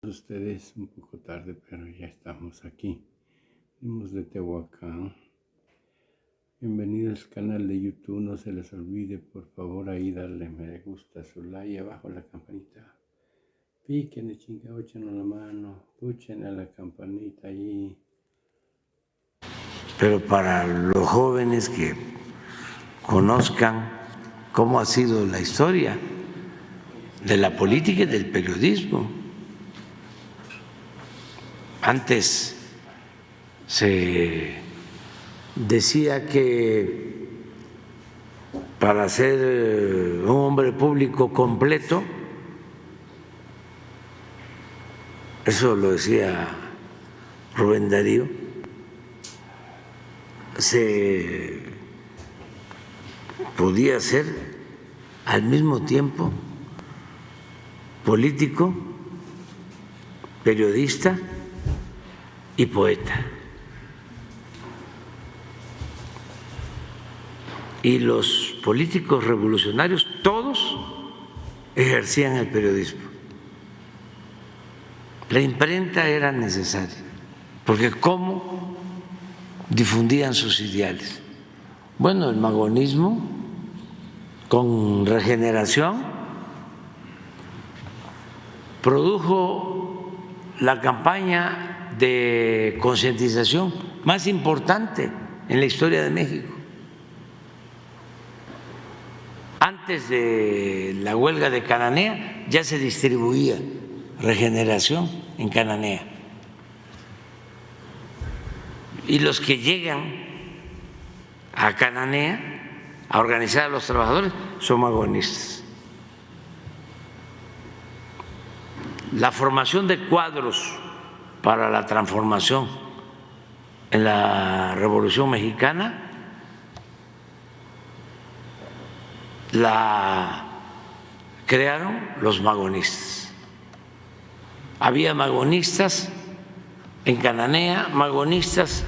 Ustedes un poco tarde, pero ya estamos aquí. Venimos de Tehuacán. Bienvenidos al canal de YouTube. No se les olvide, por favor, ahí darle me gusta, su like y abajo la campanita. Píquenle, chinga, échenle la mano, puchen a la campanita ahí. Pero para los jóvenes que conozcan cómo ha sido la historia de la política y del periodismo. Antes se decía que para ser un hombre público completo, eso lo decía Rubén Darío, se podía ser al mismo tiempo político, periodista y poeta. Y los políticos revolucionarios, todos ejercían el periodismo. La imprenta era necesaria, porque ¿cómo difundían sus ideales? Bueno, el magonismo con Regeneración produjo la campaña de concientización más importante en la historia de México. Antes de la huelga de Cananea ya se distribuía Regeneración en Cananea. Y los que llegan a Cananea a organizar a los trabajadores son magonistas. La formación de cuadros para la transformación en la Revolución Mexicana la crearon los magonistas. Había magonistas en Cananea, magonistas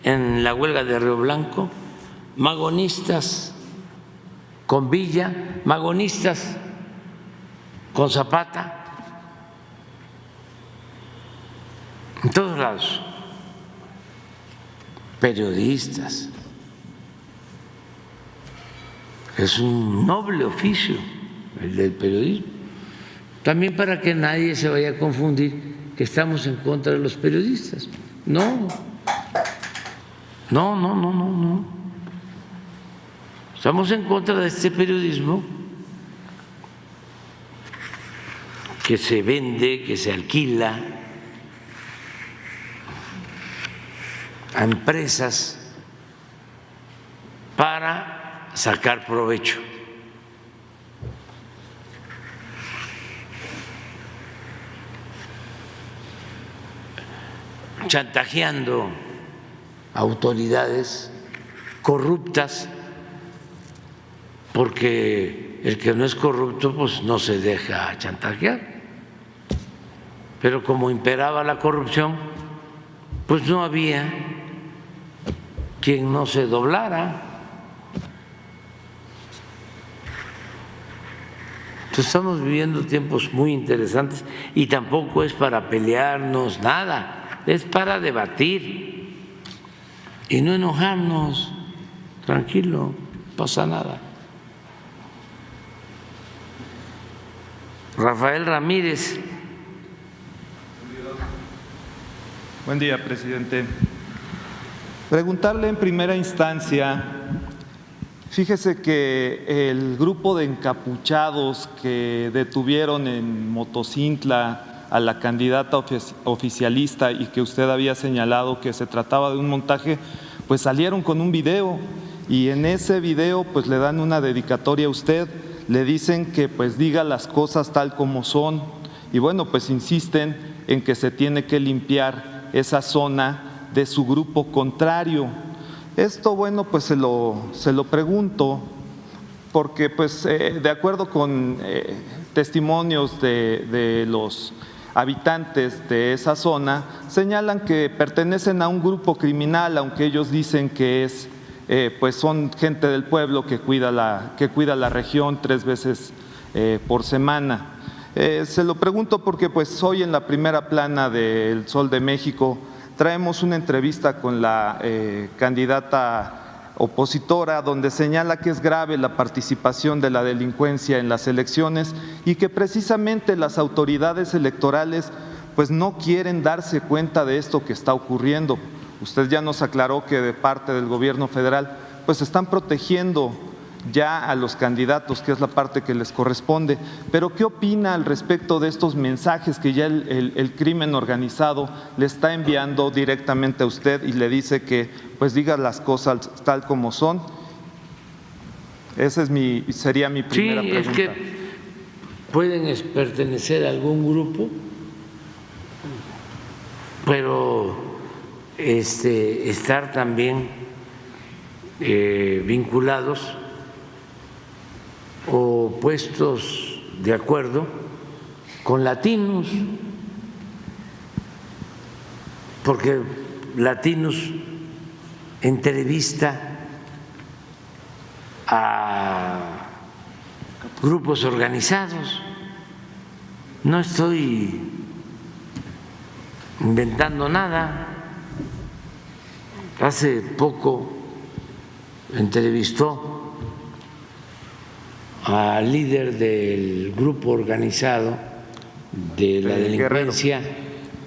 en la huelga de Río Blanco, magonistas con Villa, magonistas con Zapata, en todos lados, periodistas. Es un noble oficio el del periodismo. También para que nadie se vaya a confundir que estamos en contra de los periodistas. No. Estamos en contra de este periodismo que se vende, que se alquila a empresas para sacar provecho. Chantajeando autoridades corruptas, porque el que no es corrupto pues no se deja chantajear. Pero como imperaba la corrupción, pues no había quien no se doblara. Entonces estamos viviendo tiempos muy interesantes y tampoco es para pelearnos, nada, es para debatir y no enojarnos. Tranquilo, no pasa nada. Rafael Ramírez. Buen día, presidente. Preguntarle en primera instancia, fíjese que el grupo de encapuchados que detuvieron en Motocintla a la candidata oficialista y que usted había señalado que se trataba de un montaje, pues salieron con un video y en ese video pues le dan una dedicatoria a usted, le dicen que pues diga las cosas tal como son y bueno, pues insisten en que se tiene que limpiar esa zona de su grupo contrario. Esto, bueno, pues se lo pregunto porque, pues, de acuerdo con testimonios de los habitantes de esa zona, señalan que pertenecen a un grupo criminal, aunque ellos dicen que pues son gente del pueblo que cuida la región 3 veces por semana. Se lo pregunto porque pues hoy en la primera plana del Sol de México traemos una entrevista con la candidata opositora donde señala que es grave la participación de la delincuencia en las elecciones y que precisamente las autoridades electorales pues no quieren darse cuenta de esto que está ocurriendo. Usted ya nos aclaró que de parte del gobierno federal pues están protegiendo ya a los candidatos, que es la parte que les corresponde. Pero ¿qué opina al respecto de estos mensajes que ya el crimen organizado le está enviando directamente a usted y le dice que pues diga las cosas tal como son? Esa sería mi primera pregunta. Es que pueden pertenecer a algún grupo, pero estar también vinculados o puestos de acuerdo con Latinos, porque Latinos entrevista a grupos organizados. No estoy inventando nada. Hace poco entrevistó al líder del grupo organizado de la delincuencia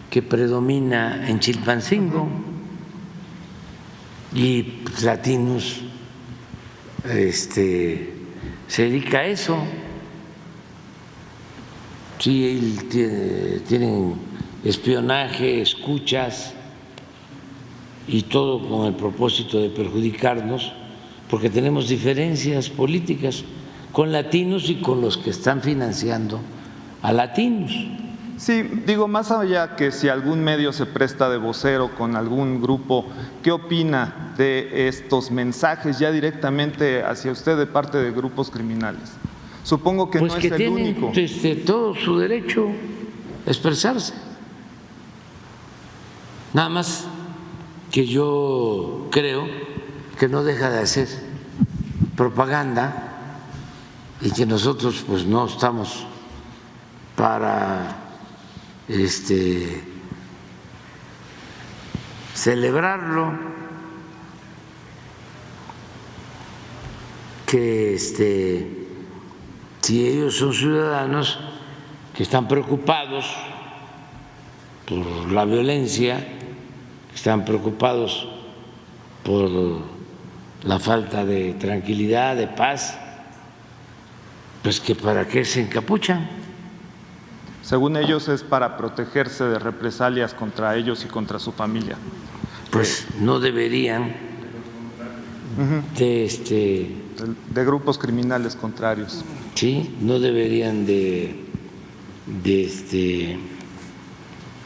que predomina en Chilpancingo, y Latinos se dedica a eso. Sí, tienen espionaje, escuchas y todo con el propósito de perjudicarnos, porque tenemos diferencias políticas con Latinos y con los que están financiando a Latinos. Sí, digo, más allá que si algún medio se presta de vocero con algún grupo, ¿qué opina de estos mensajes ya directamente hacia usted de parte de grupos criminales? Supongo que pues no que es el tienen único. Todo su derecho a expresarse. Nada más que yo creo que no deja de hacer propaganda y que nosotros pues no estamos para celebrarlo, que si ellos son ciudadanos que están preocupados por la violencia, que están preocupados por la falta de tranquilidad, de paz, pues que para qué se encapuchan. Según ellos es para protegerse de represalias contra ellos y contra su familia. Pues no deberían de grupos criminales contrarios. Sí, no deberían de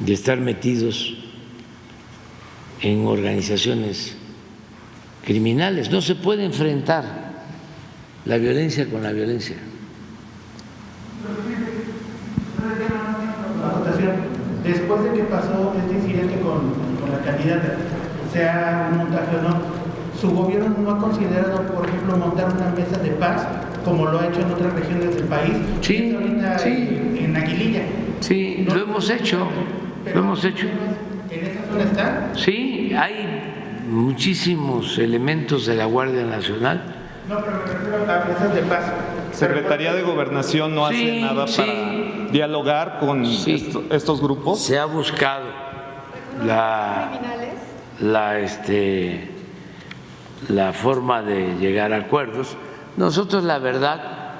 estar metidos en organizaciones criminales. No se puede enfrentar la violencia con la violencia. Después de que pasó este incidente con la candidata, sea un montaje o no, ¿su gobierno no ha considerado, por ejemplo, montar una mesa de paz, como lo ha hecho en otras regiones del país? Sí, ahorita sí. En Aguililla. Sí, ¿no? Lo hemos hecho. Lo hemos hecho. ¿En esa zona está? Sí, hay muchísimos elementos de la Guardia Nacional. No, pero me refiero a mesas de paz. ¿Secretaría de Gobernación no hace nada para dialogar con estos grupos? Se ha buscado la forma de llegar a acuerdos. Nosotros, la verdad,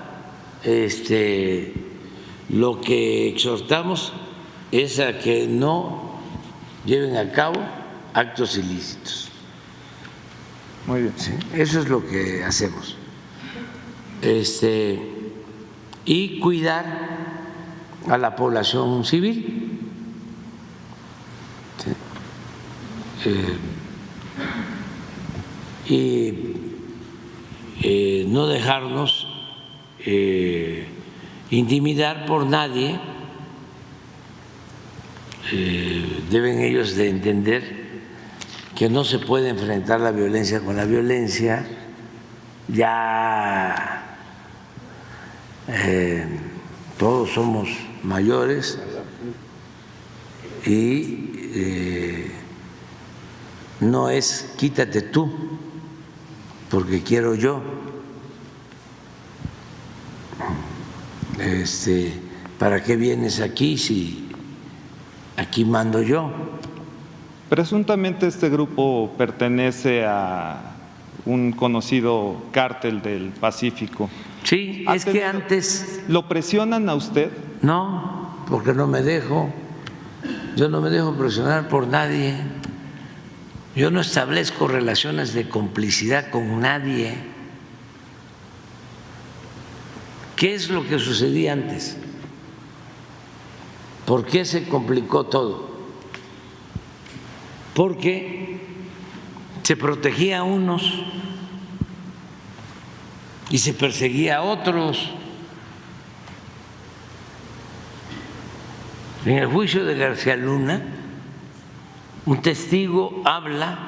lo que exhortamos es a que no lleven a cabo actos ilícitos. Muy bien. ¿Sí? Eso es lo que hacemos. Y cuidar a la población civil. ¿Sí? Y no dejarnos intimidar por nadie. Deben ellos de entender que no se puede enfrentar la violencia con la violencia. Ya todos somos mayores y no es quítate tú porque quiero yo, ¿para qué vienes aquí si aquí mando yo? Presuntamente este grupo pertenece a un conocido cártel del Pacífico. Sí, es que antes… ¿Lo presionan a usted? No, porque no me dejo. Yo no me dejo presionar por nadie. Yo no establezco relaciones de complicidad con nadie. ¿Qué es lo que sucedía antes? ¿Por qué se complicó todo? Porque se protegía a unos y se perseguía a otros. En el juicio de García Luna, un testigo habla,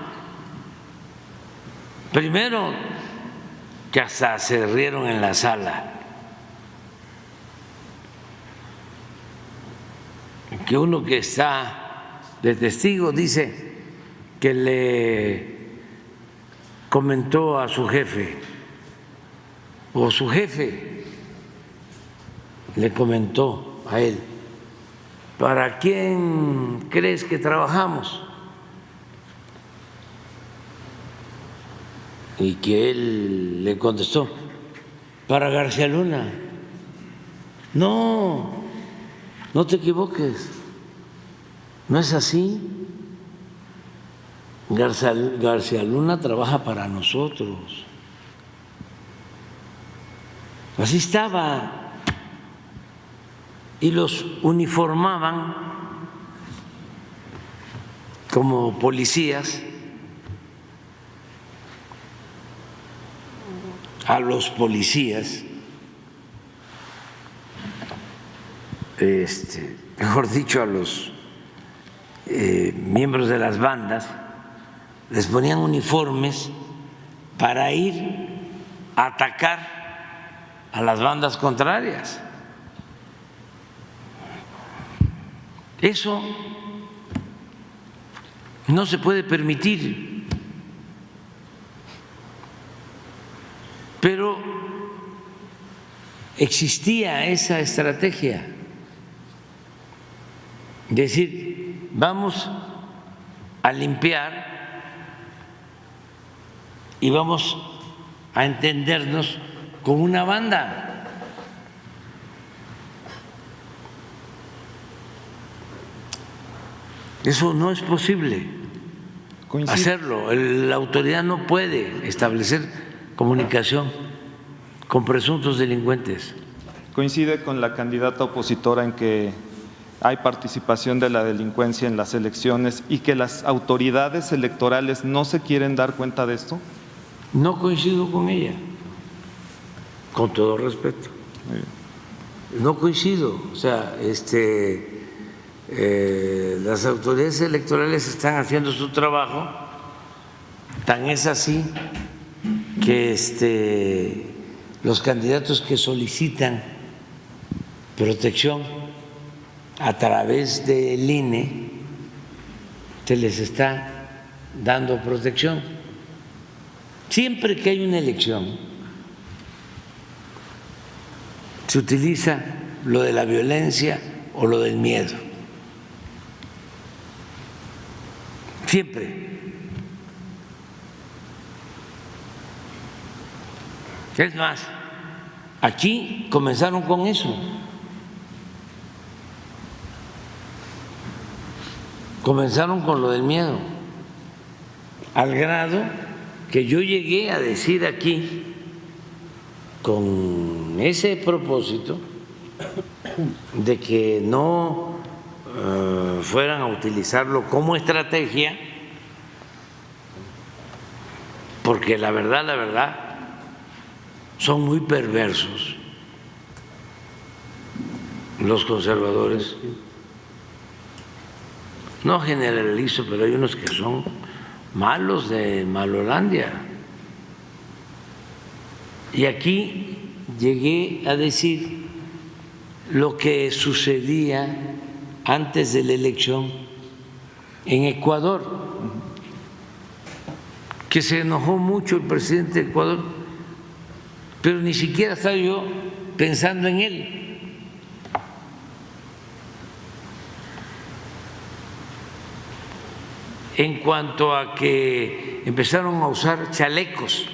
primero que hasta se rieron en la sala, que uno que está de testigo dice que le comentó a su jefe, o su jefe le comentó a él: ¿para quién crees que trabajamos? Y que él le contestó: para García Luna. No, no te equivoques, no es así. García Luna trabaja para nosotros. Así estaba. Y los uniformaban como policías a los policías, mejor dicho, a los miembros de las bandas, les ponían uniformes para ir a atacar a las bandas contrarias. Eso no se puede permitir, pero existía esa estrategia, decir, vamos a limpiar y vamos a entendernos con una banda. Eso no es posible hacerlo. La autoridad no puede establecer comunicación con presuntos delincuentes. ¿Coincide con la candidata opositora en que hay participación de la delincuencia en las elecciones y que las autoridades electorales no se quieren dar cuenta de esto? No coincido con ella, con todo respeto. No coincido. O sea, las autoridades electorales están haciendo su trabajo, tan es así que los candidatos que solicitan protección a través del INE se les está dando protección. Siempre que hay una elección se utiliza lo de la violencia o lo del miedo. Siempre. Es más, aquí comenzaron con eso. Comenzaron con lo del miedo, al grado que yo llegué a decir aquí, con ese propósito, de que no fueran a utilizarlo como estrategia, porque la verdad, son muy perversos los conservadores. No generalizo, pero hay unos que son malos de Malolandia. Y aquí llegué a decir lo que sucedía antes de la elección en Ecuador, que se enojó mucho el presidente de Ecuador, pero ni siquiera estaba yo pensando en él. En cuanto a que empezaron a usar chalecos,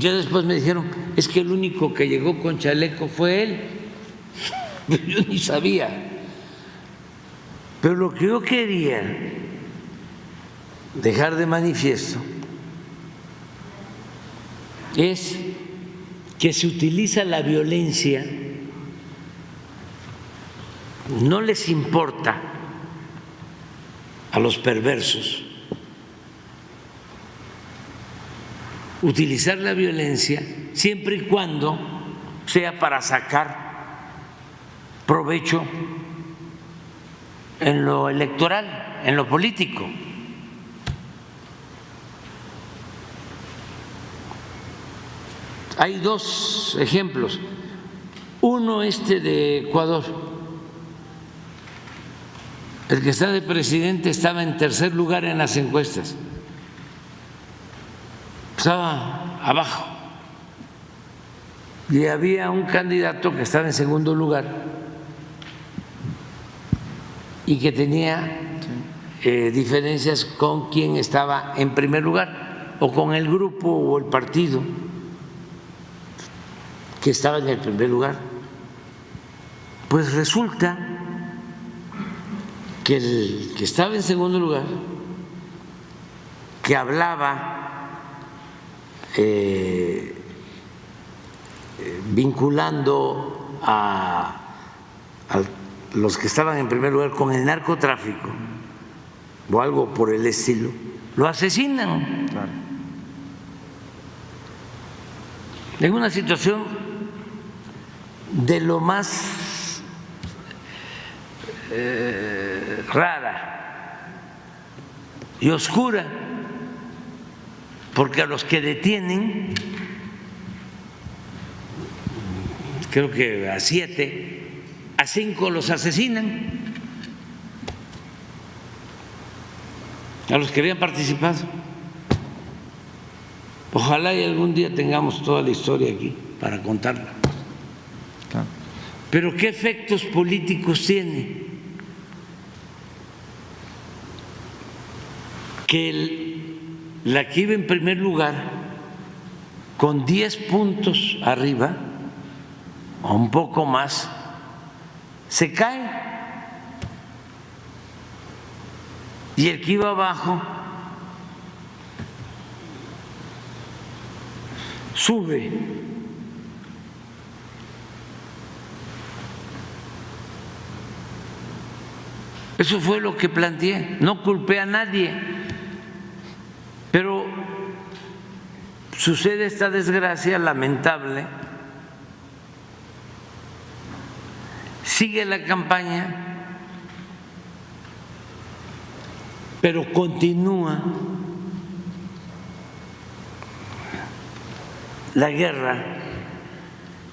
ya después me dijeron, es que el único que llegó con chaleco fue él. Yo ni sabía. Pero lo que yo quería dejar de manifiesto es que se utiliza la violencia, no les importa a los perversos utilizar la violencia siempre y cuando sea para sacar provecho en lo electoral, en lo político. Hay dos ejemplos. Uno, de Ecuador. El que está de presidente estaba en tercer lugar en las encuestas. Estaba abajo. Y había un candidato que estaba en segundo lugar y que tenía diferencias con quien estaba en primer lugar o con el grupo o el partido que estaba en el primer lugar. Pues resulta que el que estaba en segundo lugar, que hablaba vinculando a los que estaban en primer lugar con el narcotráfico o algo por el estilo, lo asesinan. Claro. En una situación de lo más rara y oscura, porque a los que detienen, creo que a 7, a 5 los asesinan, a los que habían participado. Ojalá y algún día tengamos toda la historia aquí para contarla. Claro. Pero ¿qué efectos políticos tiene? Que la que iba en primer lugar, con 10 puntos arriba, o un poco más, se cae. Y el que iba abajo sube. Eso fue lo que planteé. No culpé a nadie, pero sucede esta desgracia lamentable. Sigue la campaña, pero continúa la guerra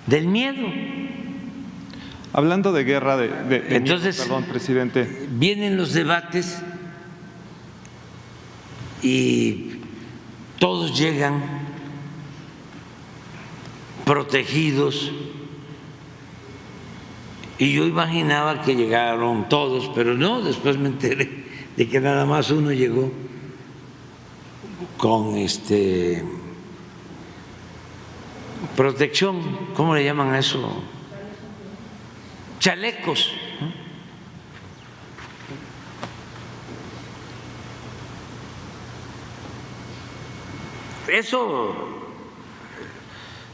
del miedo. Hablando de guerra de Entonces, miedo, perdón, presidente. Vienen los debates y todos llegan protegidos, y yo imaginaba que llegaron todos, pero no, después me enteré de que nada más uno llegó con protección, ¿cómo le llaman a eso? Chalecos. Eso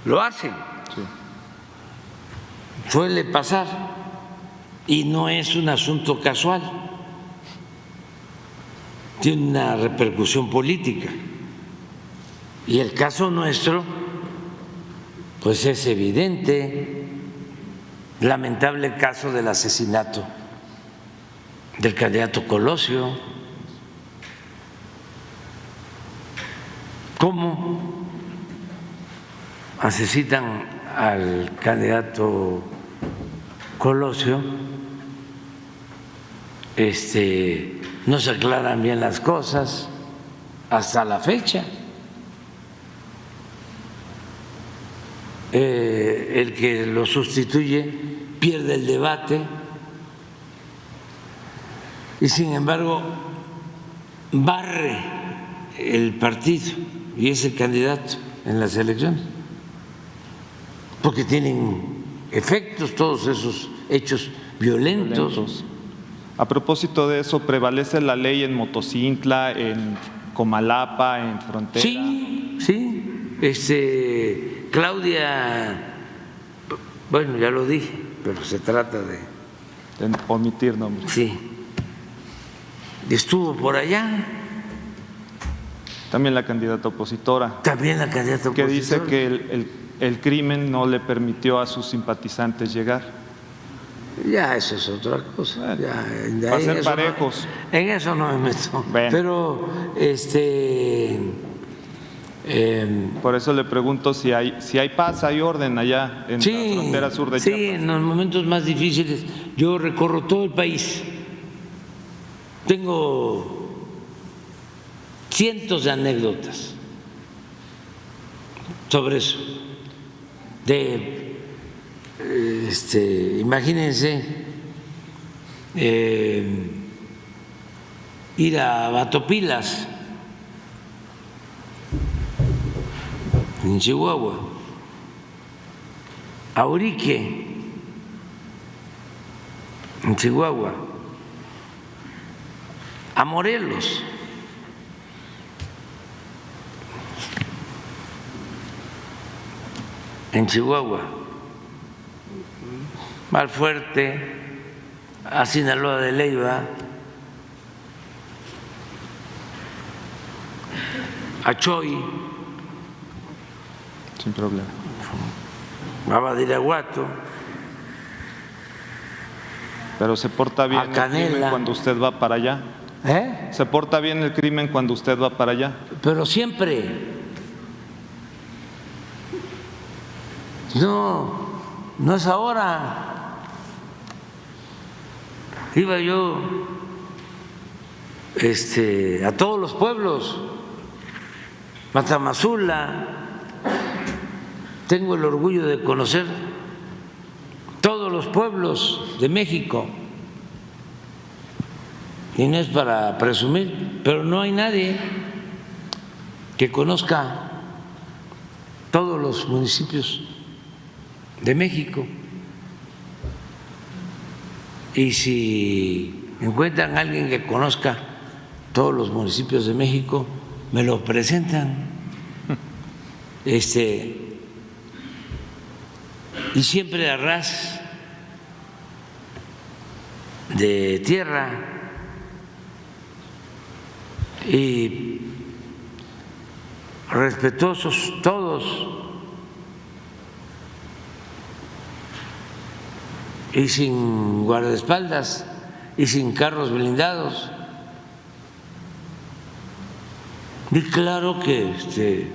lo hacen. Sí. Suele pasar y no es un asunto casual, tiene una repercusión política. Y el caso nuestro, pues es evidente, lamentable caso del asesinato del candidato Colosio. ¿Cómo asesinan al candidato Colosio, no se aclaran bien las cosas hasta la fecha. El que lo sustituye pierde el debate y sin embargo barre el partido y es el candidato en las elecciones, porque tienen efectos todos esos hechos violentos. A propósito de eso, ¿prevalece la ley en Motocintla, en Comalapa, en Frontera? Sí, sí. Claudia, bueno, ya lo dije, pero se trata de omitir nombres. Sí. Estuvo por allá. También la candidata opositora. También la candidata opositora. Que dice que el crimen no le permitió a sus simpatizantes llegar. Ya, eso es otra cosa. Bueno, ya, va a ser parejos. En eso no me meto. Bueno. Pero, por eso le pregunto si hay paz, hay orden allá en la frontera sur de Chiapas. Sí, en los momentos más difíciles yo recorro todo el país. Tengo cientos de anécdotas sobre eso. Imagínense ir a Batopilas, en Chihuahua, a Urique, en Chihuahua, a Morelos, en Chihuahua, al Fuerte, a Sinaloa de Leiva, a Choy, sin problema, a Badiraguato. Pero se porta bien el crimen cuando usted va para allá. Se porta bien el crimen cuando usted va para allá. Pero siempre. No es ahora. Iba yo a todos los pueblos, Matamazula. Tengo el orgullo de conocer todos los pueblos de México. Y no es para presumir, pero no hay nadie que conozca todos los municipios de México. Y si encuentran a alguien que conozca todos los municipios de México, me lo presentan. Y siempre a ras de tierra y respetuosos todos y sin guardaespaldas y sin carros blindados. Y claro que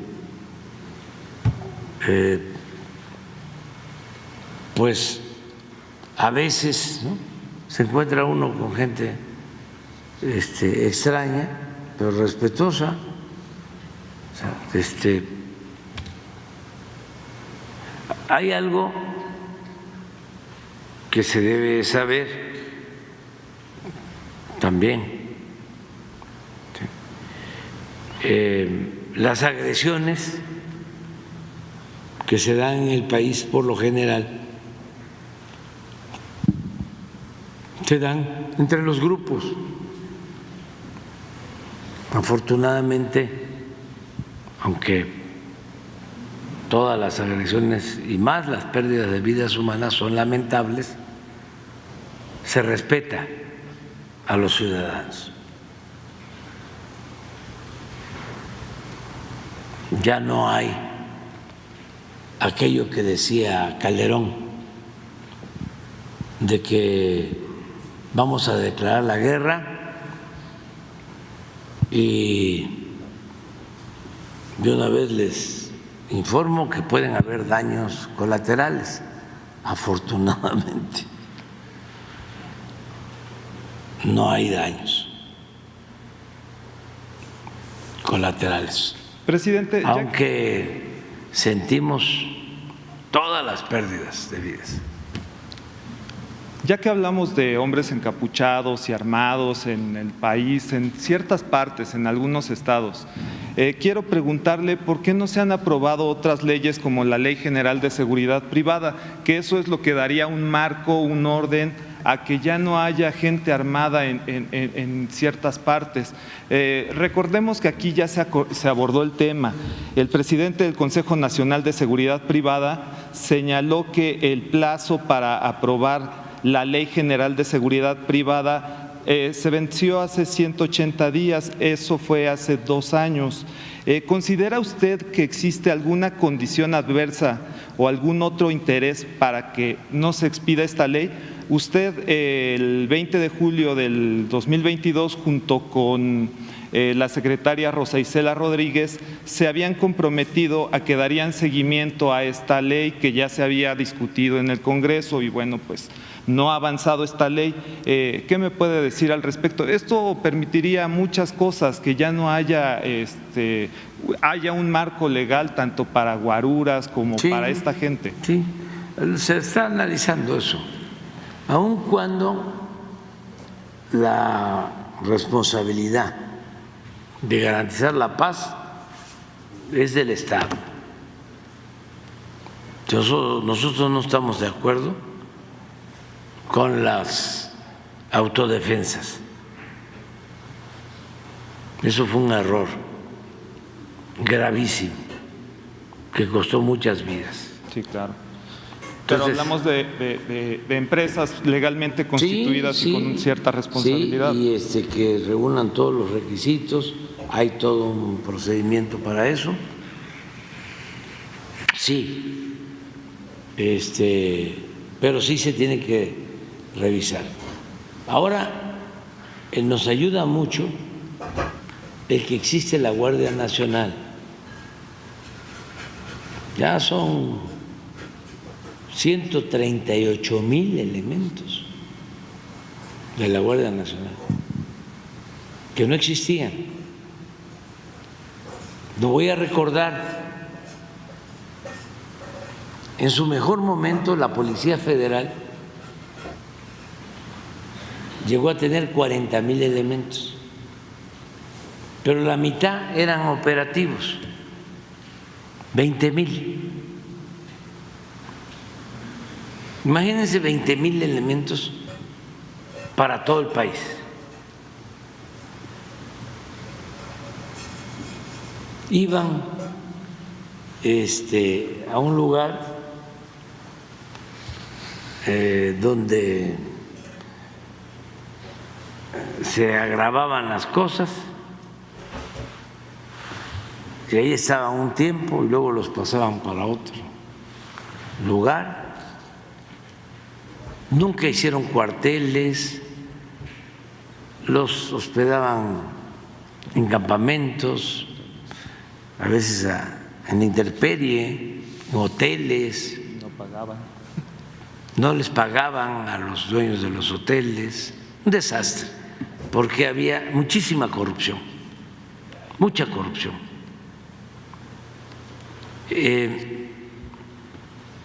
pues a veces, ¿no?, se encuentra uno con gente extraña, pero respetuosa. O sea, hay algo que se debe saber también. Las agresiones que se dan en el país por lo general se dan entre los grupos. Afortunadamente, aunque todas las agresiones y más las pérdidas de vidas humanas son lamentables, se respeta a los ciudadanos. Ya no hay aquello que decía Calderón, de que vamos a declarar la guerra y de una vez les informo que pueden haber daños colaterales. Afortunadamente, no hay daños colaterales. Presidente, aunque sentimos todas las pérdidas de vidas. Ya que hablamos de hombres encapuchados y armados en el país, en ciertas partes, en algunos estados, quiero preguntarle por qué no se han aprobado otras leyes como la Ley General de Seguridad Privada, que eso es lo que daría un marco, un orden a que ya no haya gente armada en ciertas partes. Recordemos que aquí ya se abordó el tema. El presidente del Consejo Nacional de Seguridad Privada señaló que el plazo para aprobar la Ley General de Seguridad Privada se venció hace 180 días, eso fue hace 2 años. ¿Considera usted que existe alguna condición adversa o algún otro interés para que no se expida esta ley? Usted el 20 de julio del 2022, junto con la secretaria Rosa Isela Rodríguez, se habían comprometido a que darían seguimiento a esta ley que ya se había discutido en el Congreso y bueno, pues no ha avanzado esta ley. ¿Qué me puede decir al respecto? Esto permitiría muchas cosas, que ya no haya un marco legal tanto para guaruras como para esta gente. Sí, se está analizando eso, aun cuando la responsabilidad de garantizar la paz es del Estado. Nosotros no estamos de acuerdo con las autodefensas. Eso fue un error gravísimo que costó muchas vidas. Sí, claro. Pero hablamos de empresas legalmente constituidas y con cierta responsabilidad. Sí, y que reúnan todos los requisitos, hay todo un procedimiento para eso. Sí, pero sí se tiene que revisar. Ahora nos ayuda mucho el que existe la Guardia Nacional. Ya son 138,000 elementos de la Guardia Nacional que no existían. Lo voy a recordar. En su mejor momento, la Policía Federal llegó a tener 40,000 elementos, pero la mitad eran operativos, 20,000. Imagínense 20,000 elementos para todo el país. Iban a un lugar donde se agravaban las cosas, que ahí estaban un tiempo y luego los pasaban para otro lugar. Nunca hicieron cuarteles, los hospedaban en campamentos, a veces en la intemperie, en hoteles. No pagaban. No les pagaban a los dueños de los hoteles. Un desastre, porque había muchísima corrupción, mucha corrupción.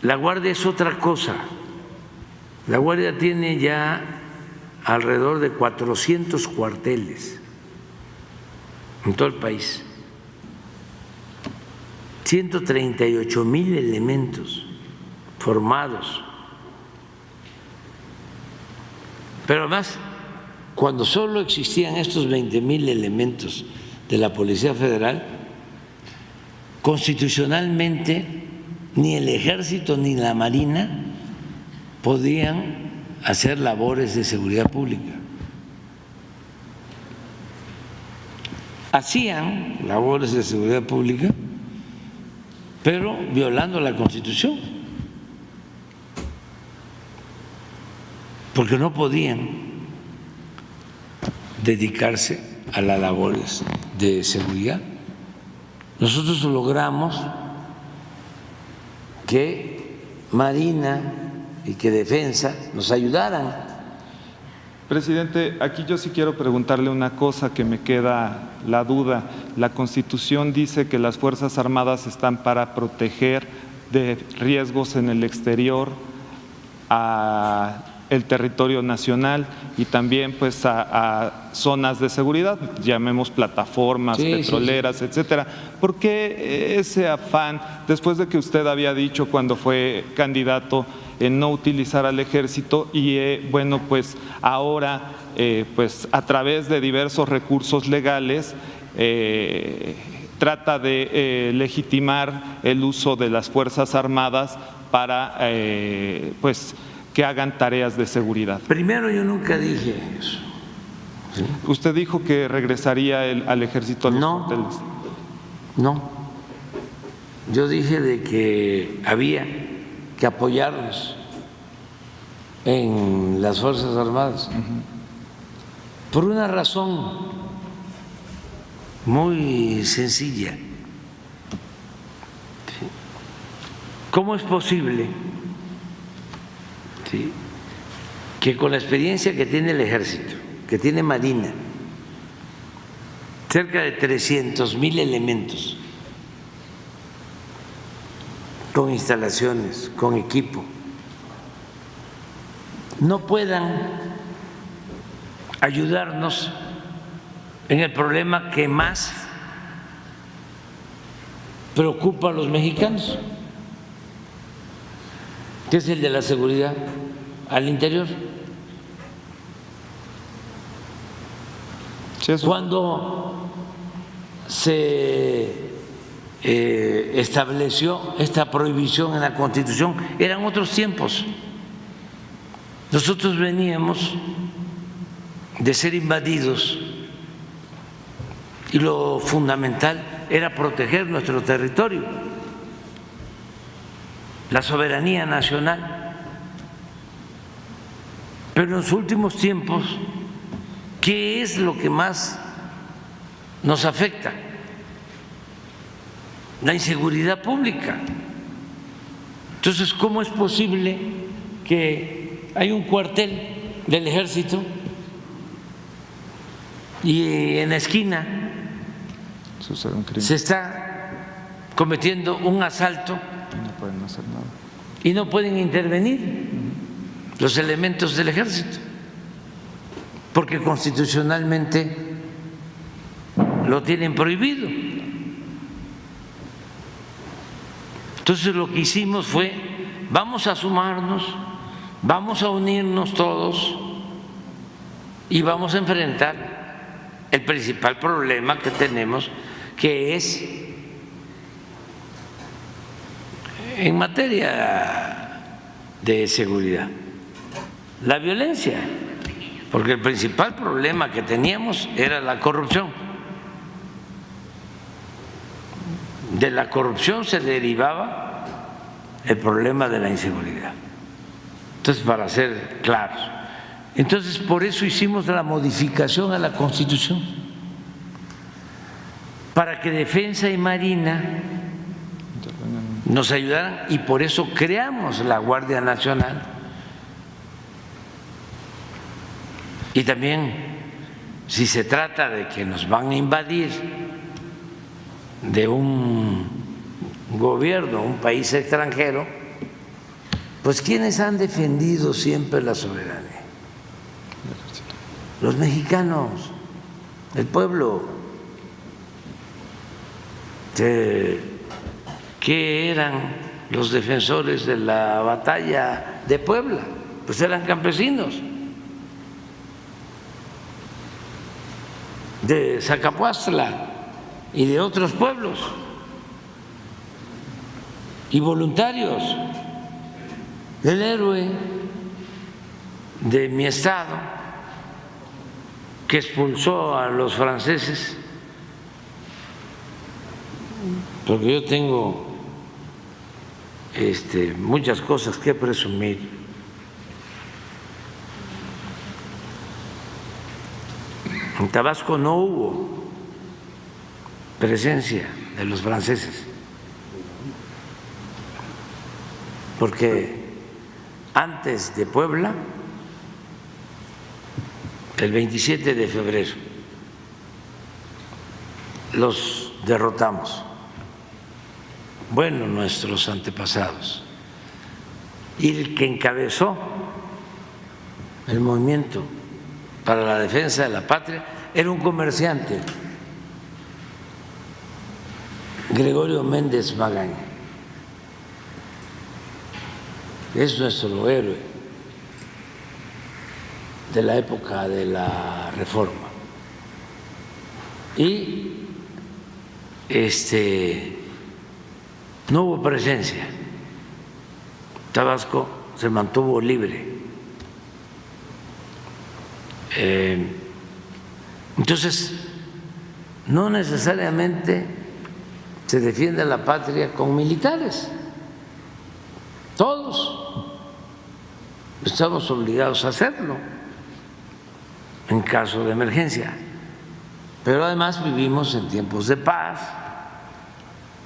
La Guardia es otra cosa. La Guardia tiene ya alrededor de 400 cuarteles en todo el país, 138,000 elementos formados. Pero además, cuando solo existían estos 20,000 elementos de la Policía Federal, constitucionalmente ni el Ejército ni la Marina podían hacer labores de seguridad pública. Hacían labores de seguridad pública, pero violando la Constitución, porque no podían dedicarse a las labores de seguridad. Nosotros logramos que Marina y que Defensa nos ayudaran. Presidente, aquí yo sí quiero preguntarle una cosa que me queda la duda. La Constitución dice que las Fuerzas Armadas están para proteger de riesgos en el exterior a el territorio nacional y también pues a zonas de seguridad, llamemos plataformas, petroleras, etcétera. ¿Por qué ese afán, después de que usted había dicho cuando fue candidato en no utilizar al ejército y bueno, pues ahora pues a través de diversos recursos legales trata de legitimar el uso de las Fuerzas Armadas para pues que hagan tareas de seguridad? Primero, yo nunca dije eso. ¿Sí? Usted dijo que regresaría al ejército a los cuarteles. No, yo dije de que había que apoyarnos en las Fuerzas Armadas por una razón muy sencilla. ¿Cómo es posible que con la experiencia que tiene el Ejército, que tiene Marina, cerca de 300,000 elementos, con instalaciones, con equipo, no puedan ayudarnos en el problema que más preocupa a los mexicanos, que es el de la seguridad al interior? Cuando se estableció esta prohibición en la Constitución, eran otros tiempos. Nosotros veníamos de ser invadidos y lo fundamental era proteger nuestro territorio, la soberanía nacional. Pero en los últimos tiempos, ¿qué es lo que más nos afecta? La inseguridad pública. Entonces, ¿cómo es posible que hay un cuartel del Ejército y en la esquina se está cometiendo un asalto y no pueden intervenir los elementos del Ejército? Porque constitucionalmente lo tienen prohibido. Entonces lo que hicimos fue, vamos a sumarnos, vamos a unirnos todos y vamos a enfrentar el principal problema que tenemos, que es en materia de seguridad, la violencia, porque el principal problema que teníamos era la corrupción. De la corrupción se derivaba el problema de la inseguridad. Entonces, para ser claros, entonces por eso hicimos la modificación a la Constitución, para que Defensa y Marina nos ayudaran, y por eso creamos la Guardia Nacional. Y también, si se trata de que nos van a invadir de un gobierno, un país extranjero, pues ¿quiénes han defendido siempre la soberanía? Los mexicanos, el pueblo. ¿Qué eran los defensores de la batalla de Puebla? Pues eran campesinos de Zacapuastla y de otros pueblos, y voluntarios. El héroe de mi estado que expulsó a los franceses, porque yo tengo muchas cosas que presumir. En Tabasco no hubo presencia de los franceses. porque antes de Puebla, el 27 de febrero, los derrotamos, bueno, nuestros antepasados, y el que encabezó el movimiento para la defensa de la patria era un comerciante, Gregorio Méndez Magaña. Es nuestro héroe de la época de la Reforma. Y no hubo presencia. Tabasco se mantuvo libre. Entonces, no necesariamente se defiende la patria con militares. Todos estamos obligados a hacerlo en caso de emergencia. Pero además vivimos en tiempos de paz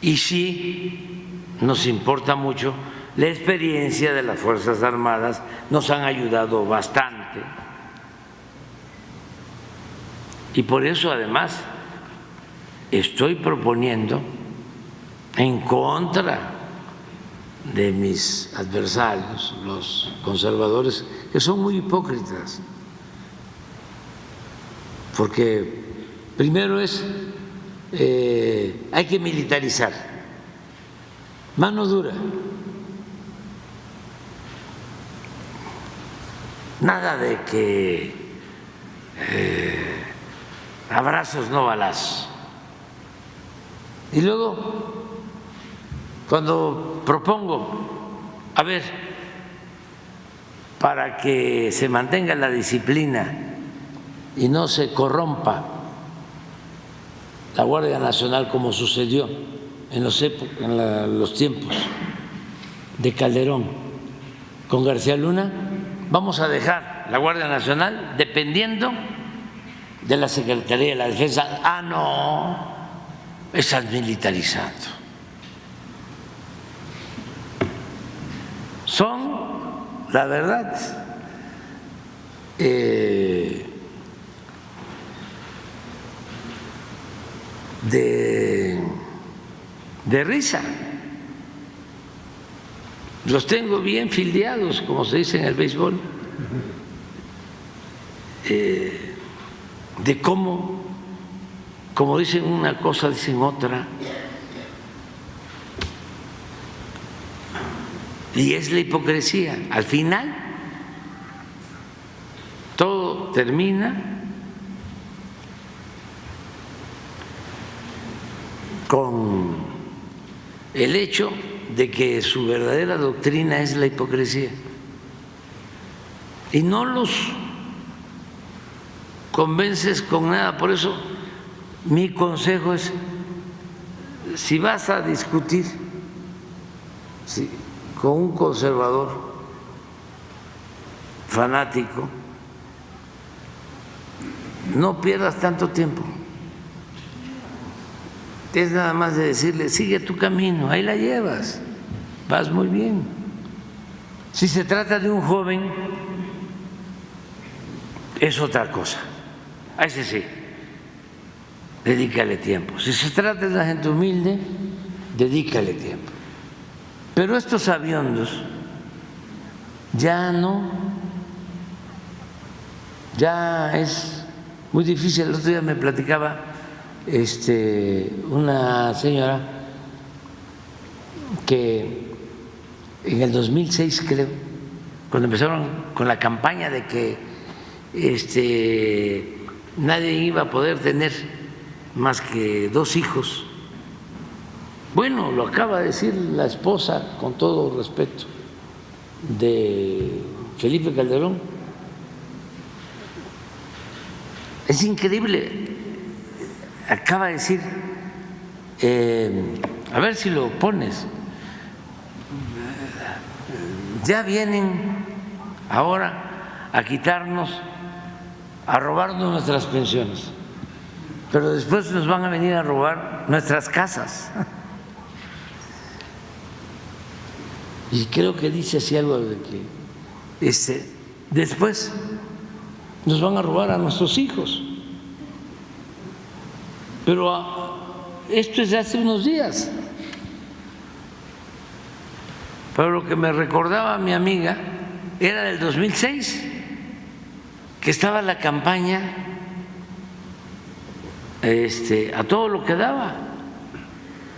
y sí nos importa mucho la experiencia de las Fuerzas Armadas, nos han ayudado bastante. Y por eso además estoy proponiendo, en contra de mis adversarios, los conservadores, que son muy hipócritas, porque primero hay que militarizar, mano dura, nada de que abrazos no balazos. Y luego, cuando propongo, a ver, para que se mantenga la disciplina y no se corrompa la Guardia Nacional como sucedió en los tiempos de Calderón con García Luna, vamos a dejar la Guardia Nacional dependiendo de la Secretaría de la Defensa. Ah, no, estás militarizando. Son, la verdad, de risa. Los tengo bien fildeados, como se dice en el béisbol, de cómo, como dicen una cosa, dicen otra. Y es la hipocresía. Al final, todo termina con el hecho de que su verdadera doctrina es la hipocresía. Y no los convences con nada. Por eso mi consejo es, si vas a discutir con un conservador fanático, no pierdas tanto tiempo. Es nada más de decirle, sigue tu camino, ahí la llevas, vas muy bien. Si se trata de un joven, es otra cosa, a ese sí, dedícale tiempo. Si se trata de una gente humilde, dedícale tiempo. Pero estos aviondos ya no, ya es muy difícil. El otro día me platicaba una señora que en el 2006, creo, cuando empezaron con la campaña de que nadie iba a poder tener más que 2 hijos. Bueno, lo acaba de decir la esposa, con todo respeto, de Felipe Calderón. Es increíble. Acaba de decir, a ver si lo pones, ya vienen ahora a quitarnos, a robarnos nuestras pensiones, pero después nos van a venir a robar nuestras casas. Y creo que dice así algo de que después nos van a robar a nuestros hijos. Pero esto es de hace unos días. Pero lo que me recordaba mi amiga era del 2006, que estaba la campaña a todo lo que daba,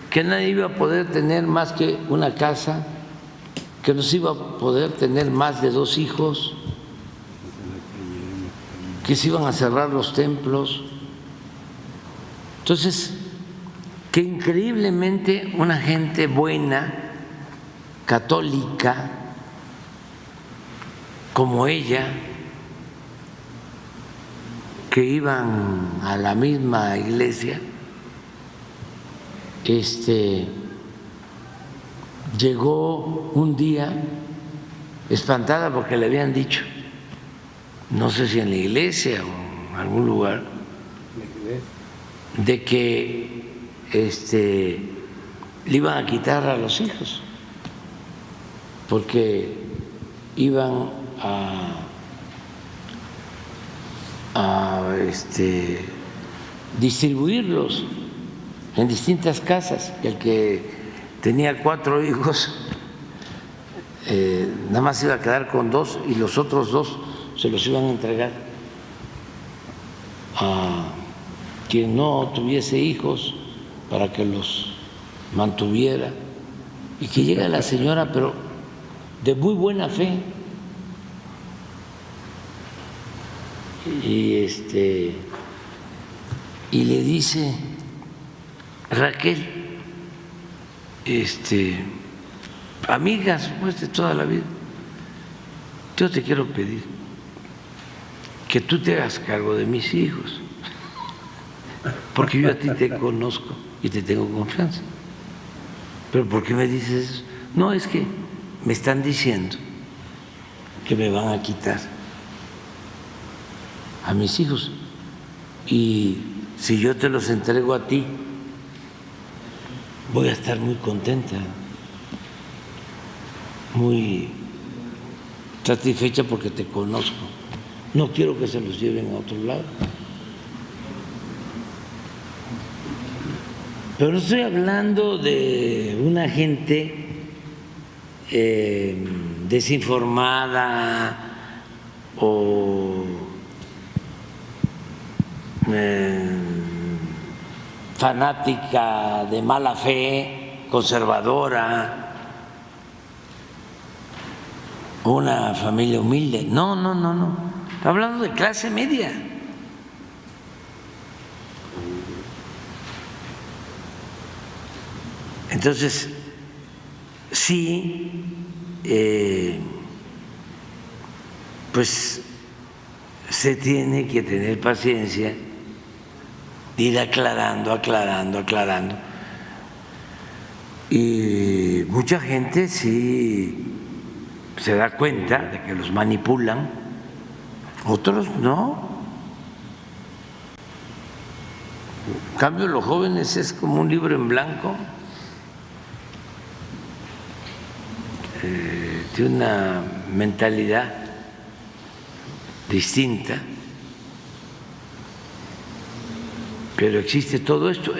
que nadie iba a poder tener más que una casa, que no se iba a poder tener más de 2 hijos, que se iban a cerrar los templos. Entonces, que increíblemente una gente buena, católica, como ella, que iban a la misma iglesia, llegó un día espantada porque le habían dicho, no sé si en la iglesia o en algún lugar, de que le iban a quitar a los hijos porque iban a distribuirlos en distintas casas, y el que tenía 4 hijos nada más iba a quedar con 2 y los otros 2 se los iban a entregar a quien no tuviese hijos para que los mantuviera. Y que llega la señora, pero de muy buena fe, y le dice: Raquel, amigas pues de toda la vida, yo te quiero pedir que tú te hagas cargo de mis hijos, porque yo a ti te conozco y te tengo confianza. ¿Pero por qué me dices eso? No, es que me están diciendo que me van a quitar a mis hijos, y si yo te los entrego a ti, voy a estar muy contenta, muy satisfecha porque te conozco. No quiero que se los lleven a otro lado. Pero no estoy hablando de una gente desinformada o fanática de mala fe, conservadora, una familia humilde. No, no, no, no. Estoy hablando de clase media. Entonces, sí, pues se tiene que tener paciencia, ir aclarando. Y mucha gente sí se da cuenta de que los manipulan, otros no. En cambio, los jóvenes es como un libro en blanco. Tiene una mentalidad distinta, pero existe todo esto.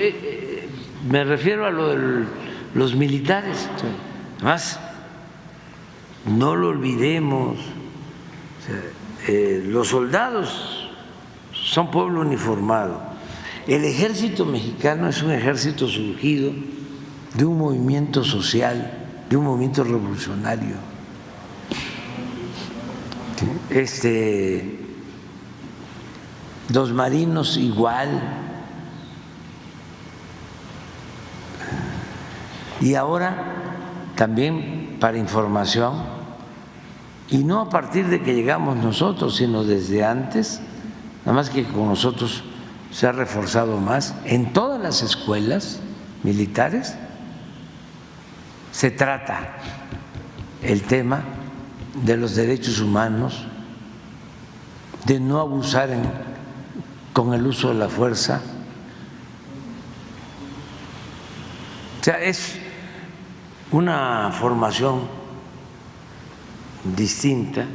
Me refiero a lo de los militares. Además, no lo olvidemos, los soldados son pueblo uniformado. El ejército mexicano es un ejército surgido de un movimiento social, de un movimiento revolucionario. Los marinos igual. Y ahora también, para información, y no a partir de que llegamos nosotros, sino desde antes, nada más que con nosotros se ha reforzado más, en todas las escuelas militares se trata el tema de los derechos humanos, de no abusar con el uso de la fuerza. O sea, es una formación distinta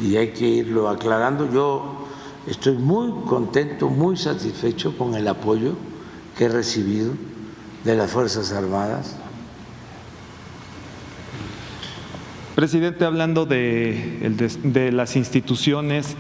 y hay que irlo aclarando. Yo estoy muy contento, muy satisfecho con el apoyo que he recibido de las Fuerzas Armadas. Presidente, hablando de las instituciones,